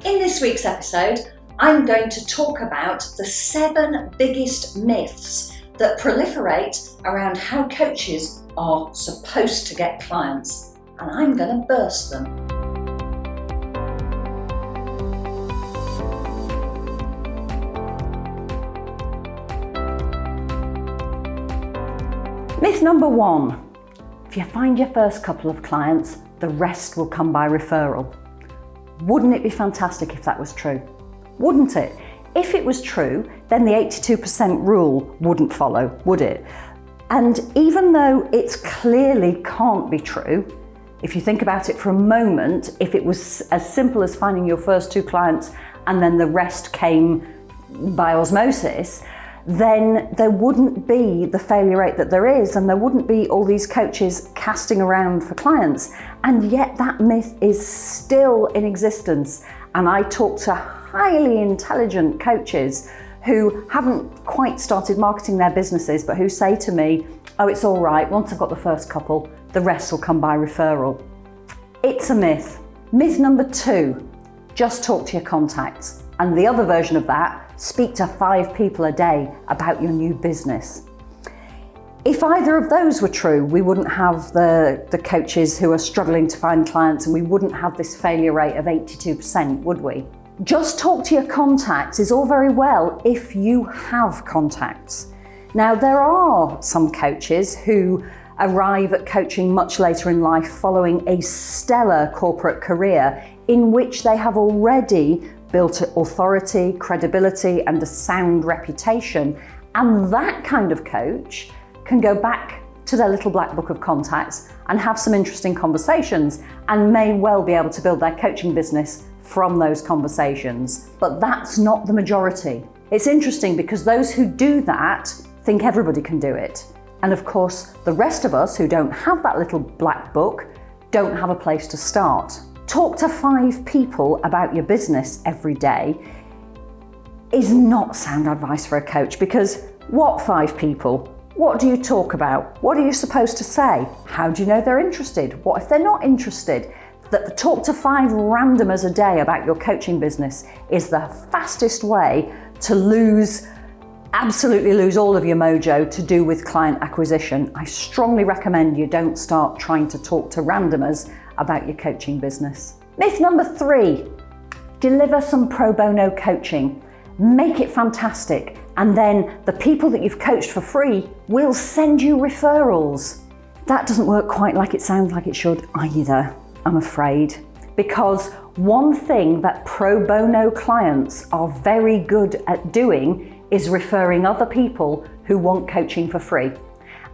In this week's episode, I'm going to talk about the 7 biggest myths that proliferate around how coaches are supposed to get clients, and I'm going to burst them. Myth number 1, if you find your first couple of clients, the rest will come by referral. Wouldn't it be fantastic if that was true? Wouldn't it? If it was true, then the 82% rule wouldn't follow, would it? And even though it clearly can't be true, if you think about it for a moment, if it was as simple as finding your first 2 clients and then the rest came by osmosis, then there wouldn't be the failure rate that there is, and there wouldn't be all these coaches casting around for clients. And yet that myth is still in existence. And I talk to highly intelligent coaches who haven't quite started marketing their businesses, but who say to me, oh, it's all right, once I've got the first couple, the rest will come by referral. It's a myth. Myth number 2, just talk to your contacts. And the other version of that, speak to 5 people a day about your new business. If either of those were true, we wouldn't have the coaches who are struggling to find clients, and we wouldn't have this failure rate of 82%, would we? Just talk to your contacts is all very well if you have contacts. Now, there are some coaches who arrive at coaching much later in life following a stellar corporate career in which they have already built authority, credibility, and a sound reputation. And that kind of coach can go back to their little black book of contacts and have some interesting conversations, and may well be able to build their coaching business from those conversations. But that's not the majority. It's interesting because those who do that think everybody can do it. And of course, the rest of us who don't have that little black book don't have a place to start. Talk to 5 people about your business every day is not sound advice for a coach, because what 5 people? What do you talk about? What are you supposed to say? How do you know they're interested? What if they're not interested? That talk to 5 randomers a day about your coaching business is the fastest way to absolutely lose all of your mojo to do with client acquisition. I strongly recommend you don't start trying to talk to randomers about your coaching business. Myth number 3, deliver some pro bono coaching. Make it fantastic, and then the people that you've coached for free will send you referrals. That doesn't work quite like it sounds like it should either, I'm afraid, because one thing that pro bono clients are very good at doing is referring other people who want coaching for free.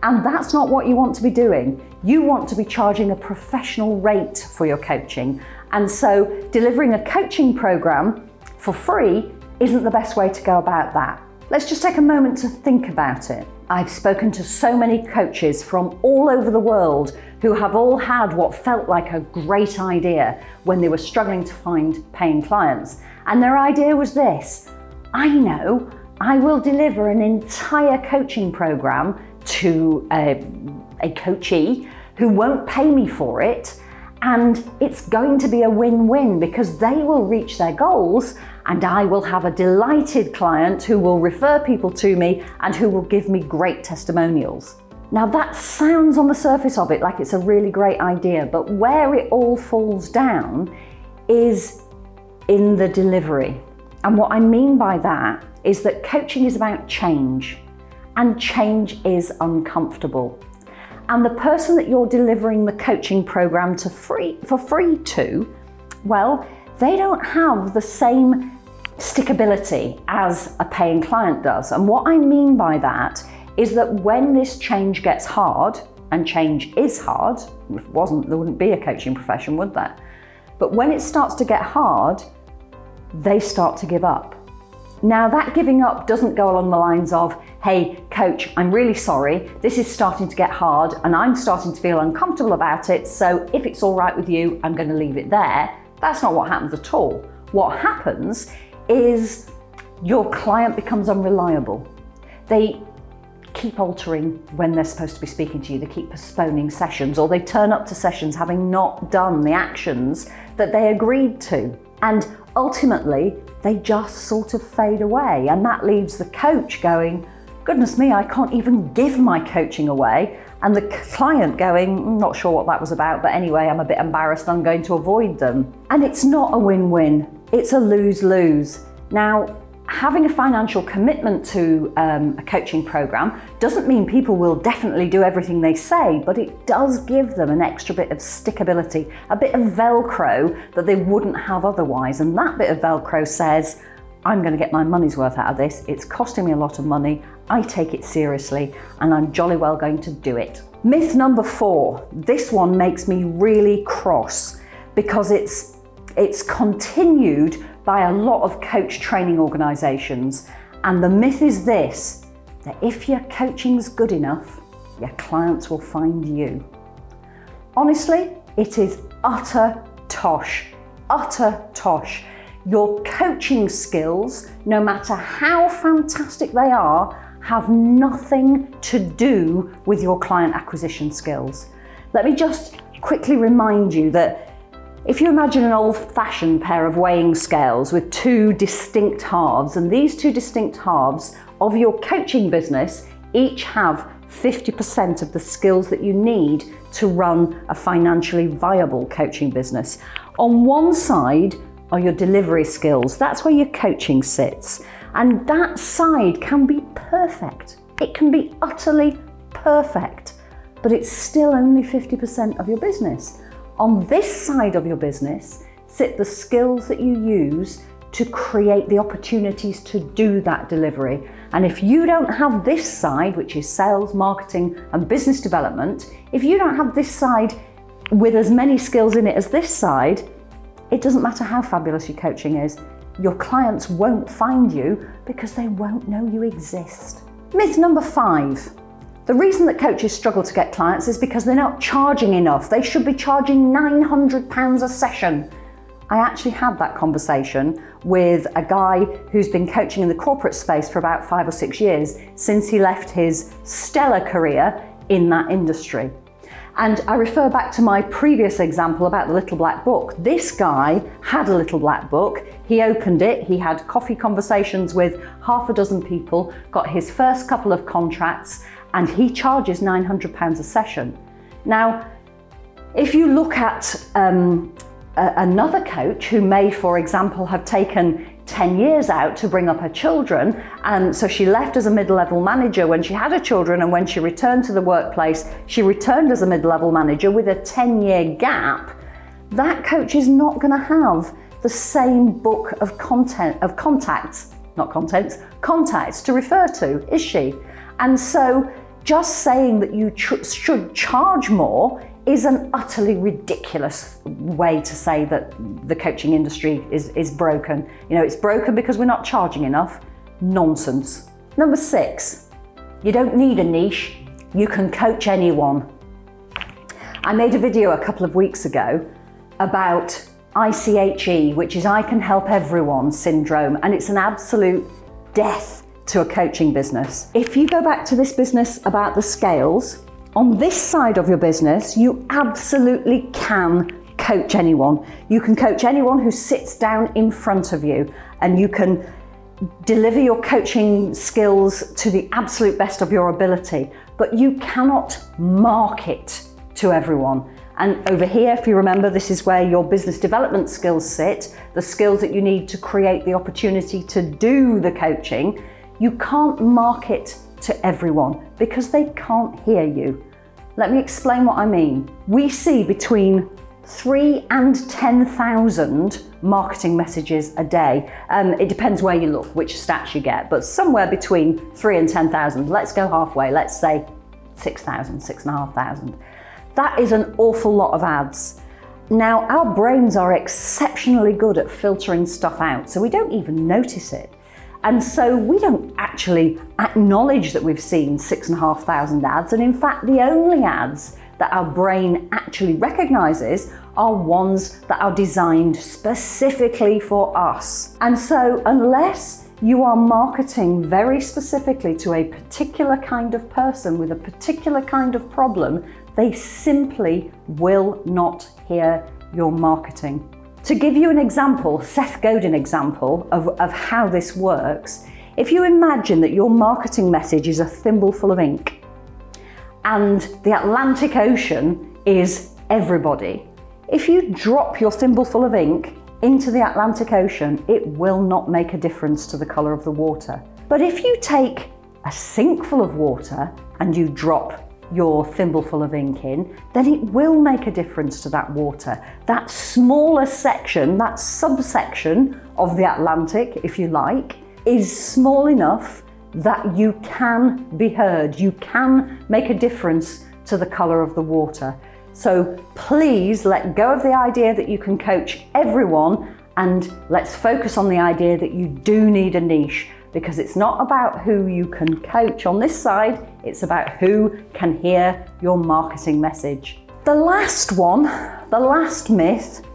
And that's not what you want to be doing. You want to be charging a professional rate for your coaching. And so delivering a coaching program for free isn't the best way to go about that. Let's just take a moment to think about it. I've spoken to so many coaches from all over the world who have all had what felt like a great idea when they were struggling to find paying clients. And their idea was this: I know, I will deliver an entire coaching program to a coachee who won't pay me for it, and it's going to be a win-win because they will reach their goals and I will have a delighted client who will refer people to me and who will give me great testimonials. Now that sounds on the surface of it like it's a really great idea, but where it all falls down is in the delivery. And what I mean by that is that coaching is about change, and change is uncomfortable. And the person that you're delivering the coaching program to for free to, well, they don't have the same stickability as a paying client does. And what I mean by that is that when this change gets hard, and change is hard, if it wasn't, there wouldn't be a coaching profession, would there? But when it starts to get hard, they start to give up. Now that giving up doesn't go along the lines of, hey coach, I'm really sorry, this is starting to get hard and I'm starting to feel uncomfortable about it, so if it's all right with you, I'm going to leave it there. That's not what happens at all. What happens is your client becomes unreliable. They keep altering when they're supposed to be speaking to you, they keep postponing sessions, or they turn up to sessions having not done the actions that they agreed to. And ultimately they just sort of fade away, and that leaves the coach going, goodness me, I can't even give my coaching away, and the client going, not sure what that was about, but anyway, I'm a bit embarrassed, I'm going to avoid them. And it's not a win-win, it's a lose-lose. Now, having a financial commitment to a coaching program doesn't mean people will definitely do everything they say, but it does give them an extra bit of stickability, a bit of Velcro that they wouldn't have otherwise. And that bit of Velcro says, I'm going to get my money's worth out of this. It's costing me a lot of money. I take it seriously, and I'm jolly well going to do it. Myth number 4. This one makes me really cross because it's continued by a lot of coach training organisations. And the myth is this, that if your coaching's good enough, your clients will find you. Honestly, it is utter tosh, utter tosh. Your coaching skills, no matter how fantastic they are, have nothing to do with your client acquisition skills. Let me just quickly remind you that if you imagine an old-fashioned pair of weighing scales with 2 distinct halves, and these 2 distinct halves of your coaching business each have 50% of the skills that you need to run a financially viable coaching business. On one side are your delivery skills. That's where your coaching sits. And that side can be perfect. It can be utterly perfect, but it's still only 50% of your business. On this side of your business sit the skills that you use to create the opportunities to do that delivery. And if you don't have this side, which is sales, marketing, and business development, if you don't have this side with as many skills in it as this side, it doesn't matter how fabulous your coaching is. Your clients won't find you because they won't know you exist. Myth number 5. The reason that coaches struggle to get clients is because they're not charging enough. They should be charging £900 a session. I actually had that conversation with a guy who's been coaching in the corporate space for about 5 or 6 years since he left his stellar career in that industry. And I refer back to my previous example about the little black book. This guy had a little black book. He opened it, he had coffee conversations with half a dozen people, got his first couple of contracts, and he charges £900 a session. Now, if you look at another coach who may, for example, have taken 10 years out to bring up her children, and so she left as a mid-level manager when she had her children, and when she returned to the workplace, she returned as a mid-level manager with a 10-year gap, that coach is not going to have the same book of contacts to refer to, is she? And so just saying that you should charge more is an utterly ridiculous way to say that the coaching industry is broken. You know, it's broken because we're not charging enough. Nonsense. Number 6, you don't need a niche. You can coach anyone. I made a video a couple of weeks ago about ICHE, which is I Can Help Everyone syndrome, and it's an absolute death to a coaching business. If you go back to this business about the scales, on this side of your business, you absolutely can coach anyone. You can coach anyone who sits down in front of you, and you can deliver your coaching skills to the absolute best of your ability, but you cannot market to everyone. And over here, if you remember, this is where your business development skills sit, the skills that you need to create the opportunity to do the coaching. You can't market to everyone because they can't hear you. Let me explain what I mean. We see between 3,000 and 10,000 marketing messages a day. It depends where you look, which stats you get, but somewhere between 3,000 and 10,000. Let's go halfway, let's say 6,000, 6,500. That is an awful lot of ads. Now, our brains are exceptionally good at filtering stuff out, so we don't even notice it. And so we don't actually acknowledge that we've seen 6,500 ads. And in fact, the only ads that our brain actually recognizes are ones that are designed specifically for us. And so unless you are marketing very specifically to a particular kind of person with a particular kind of problem, they simply will not hear your marketing. To give you an example, Seth Godin example of how this works, if you imagine that your marketing message is a thimbleful of ink and the Atlantic Ocean is everybody, if you drop your thimbleful of ink into the Atlantic Ocean, it will not make a difference to the colour of the water. But if you take a sink full of water and you drop your thimbleful of ink in, then it will make a difference to that water. That smaller section, that subsection of the Atlantic, if you like, is small enough that you can be heard. You can make a difference to the colour of the water. So please let go of the idea that you can coach everyone, and let's focus on the idea that you do need a niche, because it's not about who you can coach on this side, it's about who can hear your marketing message. The last one, the last myth,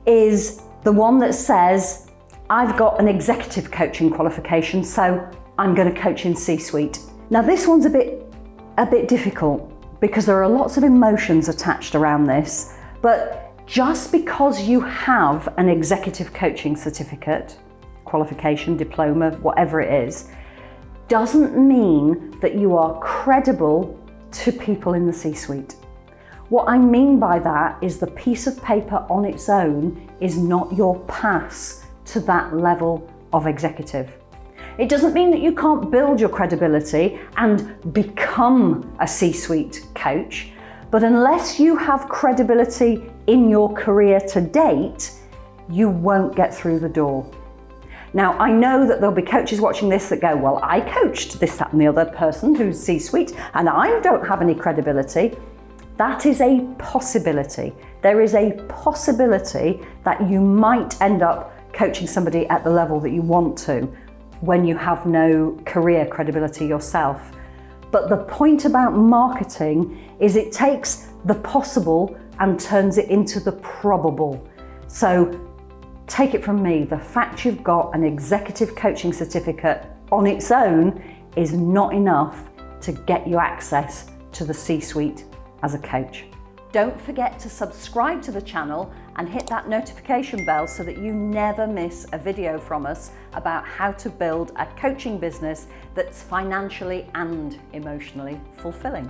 is the one that says, I've got an executive coaching qualification, so I'm going to coach in C-suite. Now this one's a bit difficult because there are lots of emotions attached around this, but just because you have an executive coaching certificate, qualification, diploma, whatever it is, doesn't mean that you are credible to people in the C-suite. What I mean by that is the piece of paper on its own is not your pass to that level of executive. It doesn't mean that you can't build your credibility and become a C-suite coach, but unless you have credibility in your career to date, you won't get through the door. Now, I know that there'll be coaches watching this that go, well, I coached this, that, and the other person who's C-suite, and I don't have any credibility. That is a possibility. There is a possibility that you might end up coaching somebody at the level that you want to when you have no career credibility yourself. But the point about marketing is it takes the possible and turns it into the probable. So take it from me, the fact you've got an executive coaching certificate on its own is not enough to get you access to the C-suite as a coach. Don't forget to subscribe to the channel and hit that notification bell so that you never miss a video from us about how to build a coaching business that's financially and emotionally fulfilling.